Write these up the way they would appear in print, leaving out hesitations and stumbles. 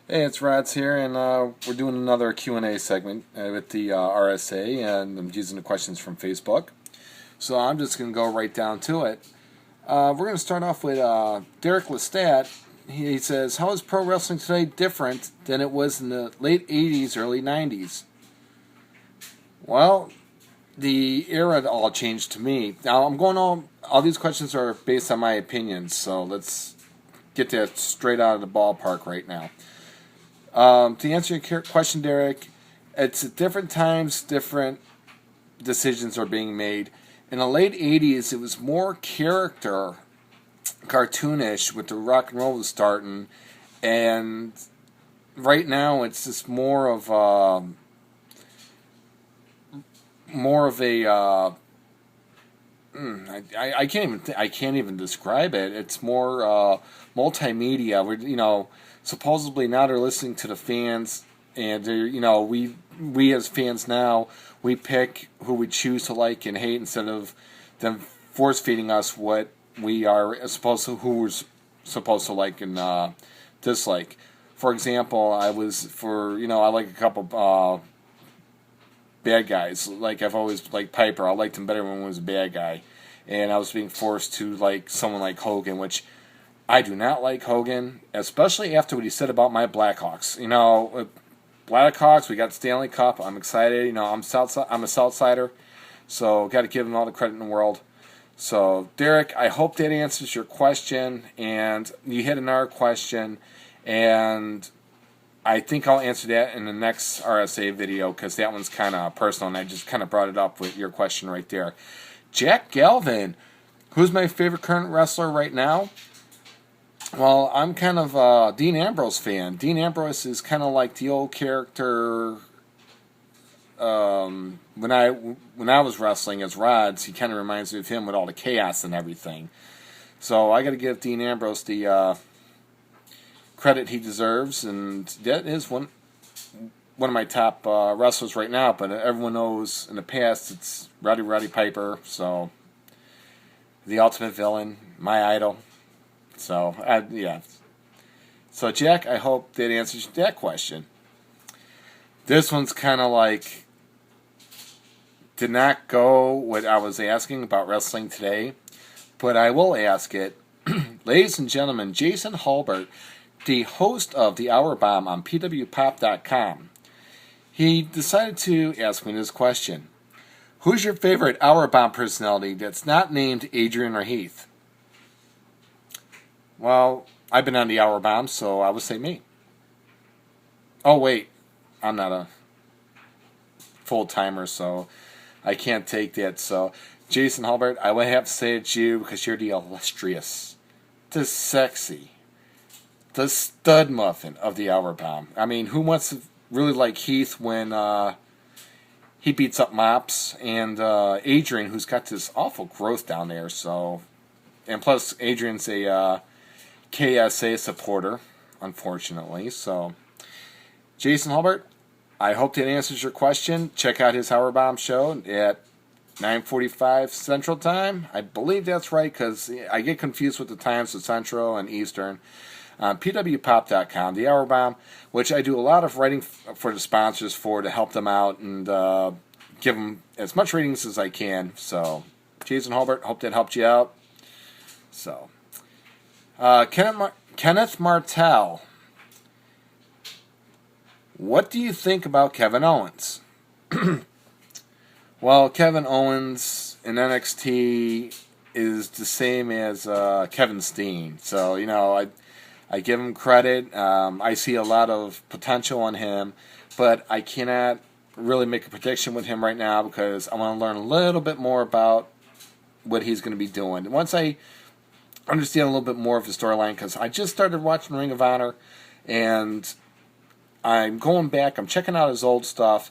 Hey, it's Rods here, and we're doing another Q&A segment with the RSA, and I'm using the questions from Facebook. So I'm just going to go right down to it. We're going to start off with Derek Lestat. He says, how is pro wrestling today different than it was in the late 80s, early 90s? Well, the era all changed to me. Now, all these questions are based on my opinions, so let's get that straight out of the ballpark right now. To answer your question, Derek, it's at different times, different decisions are being made. In the late 80s, it was more character, cartoonish, with the rock and roll was starting. And right now, it's just more of a I can't even describe it. It's more multimedia. Supposedly now they're listening to the fans, and we as fans now, we pick who we choose to like and hate instead of them force feeding us what we are supposed to who we're supposed to like and dislike. For example, I like a couple bad guys. Like I've always liked Piper. I liked him better when he was a bad guy, and I was being forced to like someone like Hogan, which I do not like Hogan, especially after what he said about my Blackhawks. Blackhawks, we got Stanley Cup. I'm excited. I'm a Southsider, so got to give him all the credit in the world. So, Derek, I hope that answers your question, and you hit another question, and I think I'll answer that in the next RSA video because that one's kind of personal, and I just kind of brought it up with your question right there. Jack Galvin, who's my favorite current wrestler right now? Well, I'm kind of a Dean Ambrose fan. Dean Ambrose is kind of like the old character. When I was wrestling as Rods, he kind of reminds me of him with all the chaos and everything. So I got to give Dean Ambrose the credit he deserves, and that is one of my top wrestlers right now. But everyone knows in the past it's Roddy Piper. So the ultimate villain, my idol. So, yeah. So, Jack, I hope that answers that question. This one's kind of like, did not go what I was asking about wrestling today, but I will ask it. Ladies and gentlemen, Jason Hulbert, the host of The Hour Bomb on pwpop.com, he decided to ask me this question. Who's your favorite Hour Bomb personality that's not named Adrian or Heath? Well, I've been on the Hour Bomb, so I would say me. Oh, wait. I'm not a full-timer, so I can't take that. So, Jason Hulbert, I would have to say it's you because you're the illustrious, the sexy, the stud muffin of the Hour Bomb. I mean, who wants to really like Heath when he beats up Mops and Adrian, who's got this awful growth down there, so... And plus, Adrian's a... KSA supporter, unfortunately. So, Jason Hulbert, I hope that answers your question. Check out his Hour Bomb show at 9:45 Central Time. I believe that's right because I get confused with the times of Central and Eastern. pwpop.com, the Hour Bomb, which I do a lot of writing for the sponsors to help them out and give them as much ratings as I can. So, Jason Hulbert, hope that helped you out. So... Kenneth Martell. What do you think about Kevin Owens? Well, Kevin Owens in NXT is the same as Kevin Steen. So, I give him credit. I see a lot of potential in him, but I cannot really make a prediction with him right now because I want to learn a little bit more about what he's going to be doing. Once I understand a little bit more of his storyline, because I just started watching Ring of Honor, and I'm going back, I'm checking out his old stuff,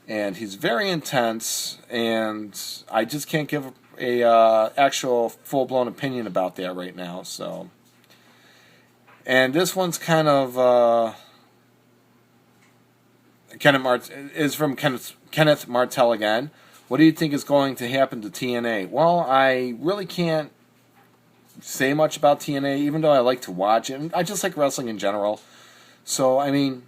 and he's very intense, and I just can't give a actual full-blown opinion about that right now, so... And this one's kind of... is from Kenneth Martell again. What do you think is going to happen to TNA? Well, I really can't say much about TNA, even though I like to watch it. I just like wrestling in general. So, I mean,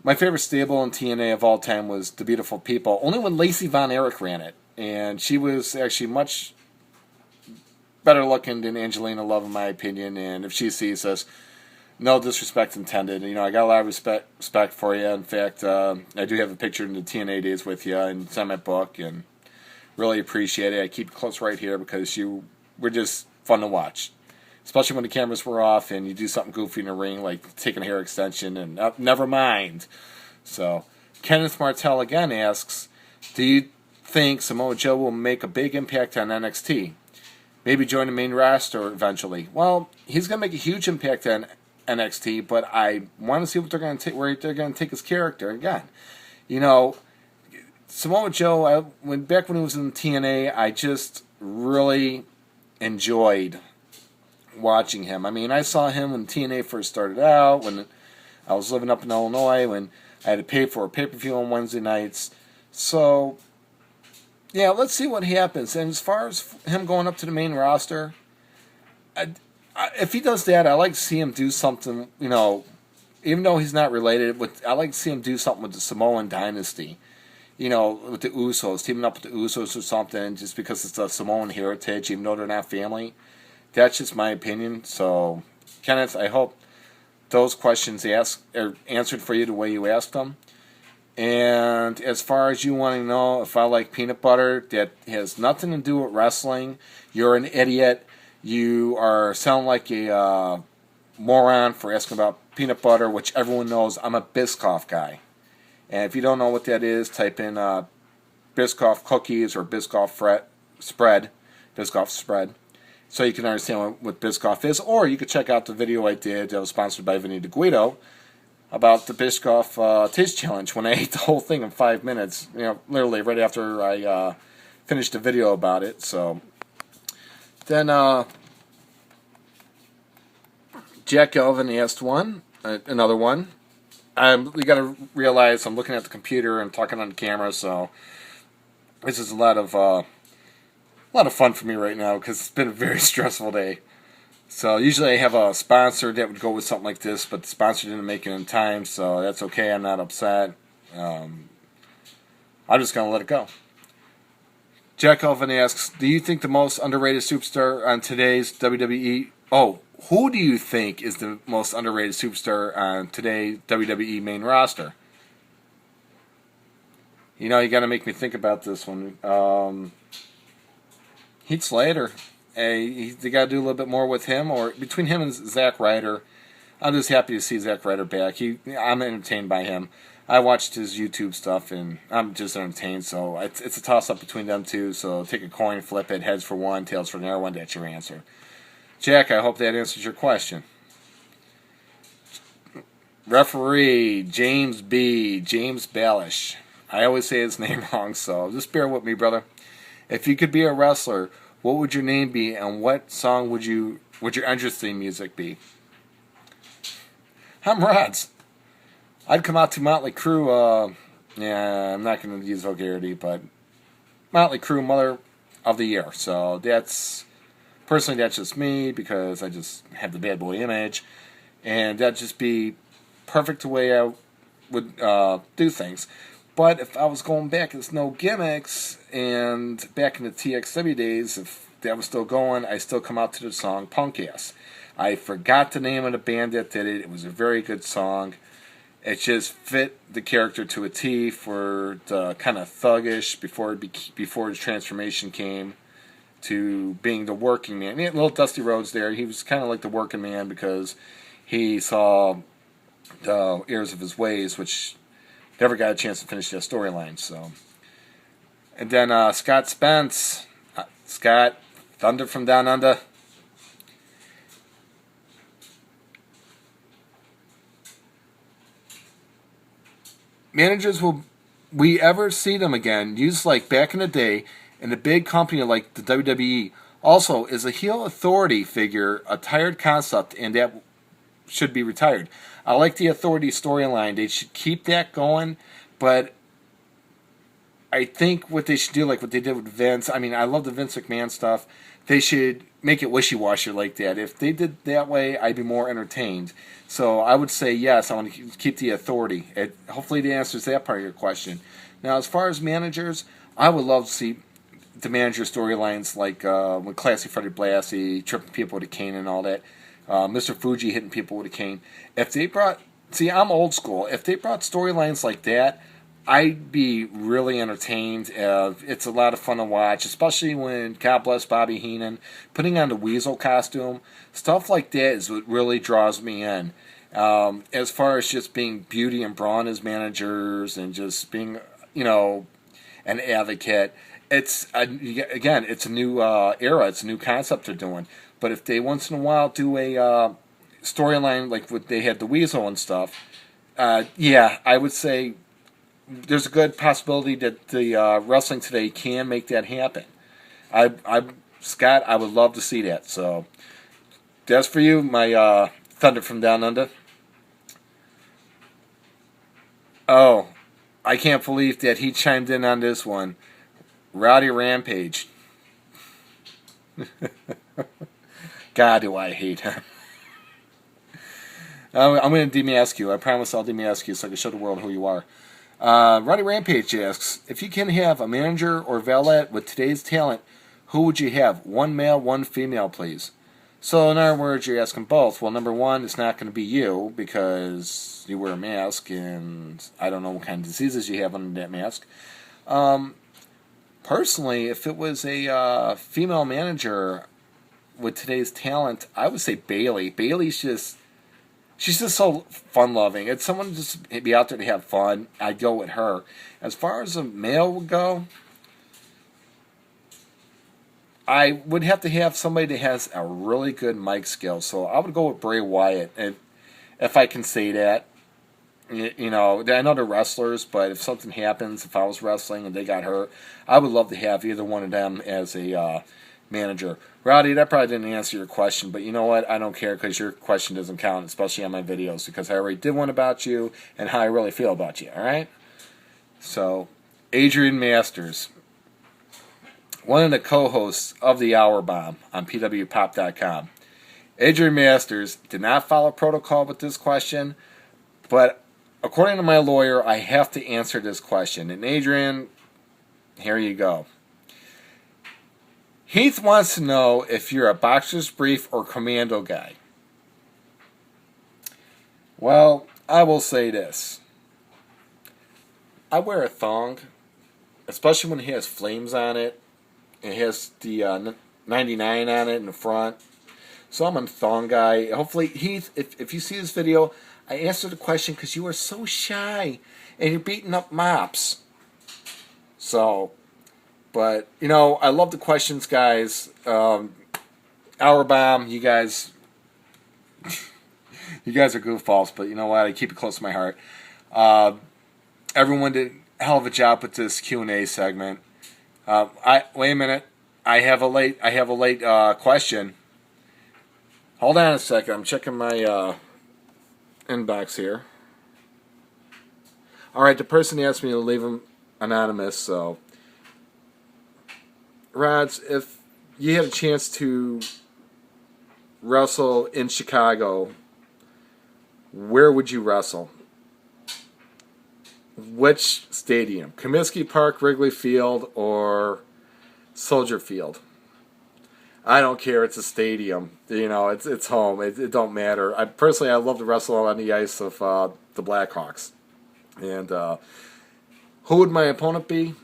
my favorite stable in TNA of all time was The Beautiful People, only when Lacey Von Erich ran it. And she was actually much better looking than Angelina Love, in my opinion. And if she sees us, no disrespect intended. You know, I got a lot of respect for you. In fact, I do have a picture in the TNA days with you, and it's on my book, and really appreciate it. I keep it close right here because you were just fun to watch, especially when the cameras were off and you do something goofy in the ring, like taking a hair extension and never mind. So, Kenneth Martell again asks, do you think Samoa Joe will make a big impact on NXT? Maybe join the main roster eventually. Well, he's going to make a huge impact on NXT, but I want to see what they're going to take, where they're going to take his character again. You know, Samoa Joe, back when he was in TNA, I just really enjoyed watching him. I mean, I saw him when TNA first started out, when I was living up in Illinois, when I had to pay for a pay-per-view on Wednesday nights. So, yeah, let's see what happens. And as far as him going up to the main roster, if he does that, I like to see him do something, you know, even though he's not related, I like to see him do something with the Samoan dynasty. You know, with the Usos, teaming up with the Usos or something, just because it's a Samoan heritage, even though they're not family. That's just my opinion. So, Kenneth, I hope those questions are answered for you the way you asked them. And as far as you wanting to know if I like peanut butter, that has nothing to do with wrestling. You're an idiot. You are sound like a moron for asking about peanut butter, which everyone knows I'm a Biscoff guy. And if you don't know what that is, type in Biscoff cookies or Biscoff spread, so you can understand what Biscoff is. Or you could check out the video I did that was sponsored by Vinny DeGuido about the Biscoff Taste Challenge when I ate the whole thing in 5 minutes. You know, literally right after I finished the video about it. So then Jack Elvin asked another one. You got to realize I'm looking at the computer and talking on the camera, so this is a lot of fun for me right now because it's been a very stressful day. So usually I have a sponsor that would go with something like this, but the sponsor didn't make it in time, so that's okay. I'm not upset. I'm just gonna let it go. Jack Elvin asks, "Do you think the most underrated superstar on today's WWE?" Oh, who do you think is the most underrated superstar on today's WWE main roster? You know, you got to make me think about this one. Heath Slater. They got to do a little bit more with him, or between him and Zack Ryder. I'm just happy to see Zack Ryder back. I'm entertained by him. I watched his YouTube stuff, and I'm just entertained. So it's a toss-up between them two. So take a coin, flip it, heads for one, tails for another one. That's your answer. Jack, I hope that answers your question. Referee, James Balish. I always say his name wrong, so just bear with me, brother. If you could be a wrestler, what would your name be, and what song would your entrance theme music be? I'm Rods. I'd come out to Motley Crue, I'm not going to use vulgarity, but Motley Crue, Mother of the Year. So personally, that's just me, because I just have the bad boy image, and that'd just be perfect the way I would do things. But if I was going back, it's no gimmicks, and back in the TXW days, if that was still going, I still come out to the song Punk Ass. I forgot the name of the band that did it. It was a very good song. It just fit the character to a T for the kind of thuggish before his transformation came to being the working man. He had little Dusty Rhodes there. He was kind of like the working man because he saw the errors of his ways, which never got a chance to finish that storyline. So, and then Scott Spence, Scott Thunder from Down Under. Managers, will we ever see them again? Used like back in the day in a big company like the WWE. Also, is a heel authority figure a tired concept, and that should be retired? I like the authority storyline. They should keep that going, but I think what they should do, like what they did with Vince. I mean, I love the Vince McMahon stuff. They should make it wishy-washy like that. If they did that way, I'd be more entertained. So I would say yes. I want to keep the authority. Hopefully, the answers that part of your question. Now, as far as managers, I would love to see the manager storylines like when Classy Freddie Blassie tripping people with a cane and all that. Mr. Fuji hitting people with a cane. If they brought, see, I'm old school. If they brought storylines like that, I'd be really entertained. It's a lot of fun to watch, especially when, God bless Bobby Heenan, putting on the Weasel costume. Stuff like that is what really draws me in. As far as just being Beauty and Braun as managers and just being, an advocate, it's a new era. It's a new concept they're doing. But if they once in a while do a storyline like what they had the Weasel and stuff, I would say there's a good possibility that the wrestling today can make that happen. Scott, I would love to see that. So that's for you, my Thunder from Down Under. Oh, I can't believe that he chimed in on this one. Rowdy Rampage. God, do I hate him. I'm going to demask you. I promise I'll demask you so I can show the world who you are. Rowdy Rampage asks, if you can have a manager or valet with today's talent, who would you have? One male, one female, please. So in other words, you're asking both. Well, number one, it's not going to be you because you wear a mask and I don't know what kind of diseases you have under that mask. Personally, if it was a female manager with today's talent, I would say Bayley. She's just so fun-loving. It's someone just be out there to have fun. I'd go with her. As far as a male would go, I would have to have somebody that has a really good mic skill. So I would go with Bray Wyatt, and if I can say that. I know they're wrestlers, but if something happens, if I was wrestling and they got hurt, I would love to have either one of them as a manager. Rowdy, that probably didn't answer your question, but you know what? I don't care because your question doesn't count, especially on my videos, because I already did one about you and how I really feel about you, all right? So, Adrian Masters, one of the co-hosts of The Hour Bomb on PWPop.com. Adrian Masters did not follow protocol with this question, but according to my lawyer, I have to answer this question. And Adrian, here you go. Heath wants to know if you're a boxer's brief or commando guy. Well, I will say this. I wear a thong, especially when it has flames on it. It has the 99 on it in the front. So I'm a thong guy. Hopefully, Heath, if you see this video, I answered the question because you are so shy and you're beating up mops. So, but, I love the questions, guys. Hour Bomb, you guys are goofballs, but you know what? I keep it close to my heart. Everyone did a hell of a job with this Q&A segment. Wait a minute. I have a late question. Hold on a second. I'm checking my inbox here. All right, the person asked me to leave him anonymous, so Rods, if you had a chance to wrestle in Chicago, where would you wrestle? Which stadium? Comiskey Park, Wrigley Field, or Soldier Field? I don't care. It's a stadium. It's home. It don't matter. I love to wrestle on the ice of the Blackhawks. And who would my opponent be?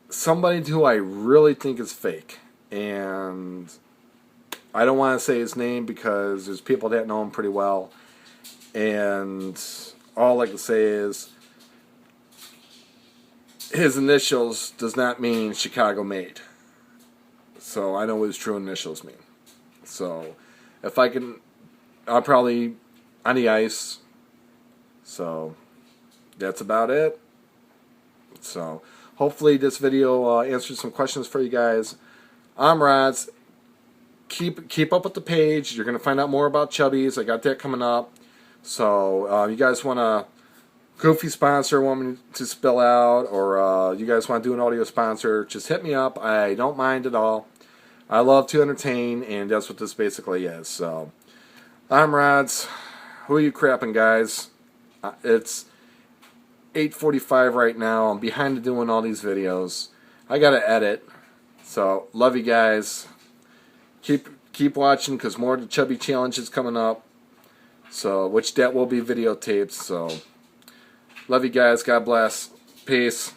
Somebody who I really think is fake. And I don't want to say his name because there's people that know him pretty well. And all I can say is his initials does not mean Chicago made. So I know what his true initials mean. So if I can, I'll probably on the ice. So that's about it. So hopefully this video answered some questions for you guys. I'm Rods. Keep up with the page. You're going to find out more about Chubbies. I got that coming up. So you guys want to goofy sponsor want me to spell out, or you guys want to do an audio sponsor, just hit me up. I don't mind at all. I love to entertain, and that's what this basically is. So, I'm Rods. Who are you crapping, guys? It's 8:45 right now. I'm behind to doing all these videos. I gotta edit. So, love you guys. Keep watching, because more of the Chubby Challenge is coming up. So, which that will be videotaped. So, love you guys. God bless. Peace.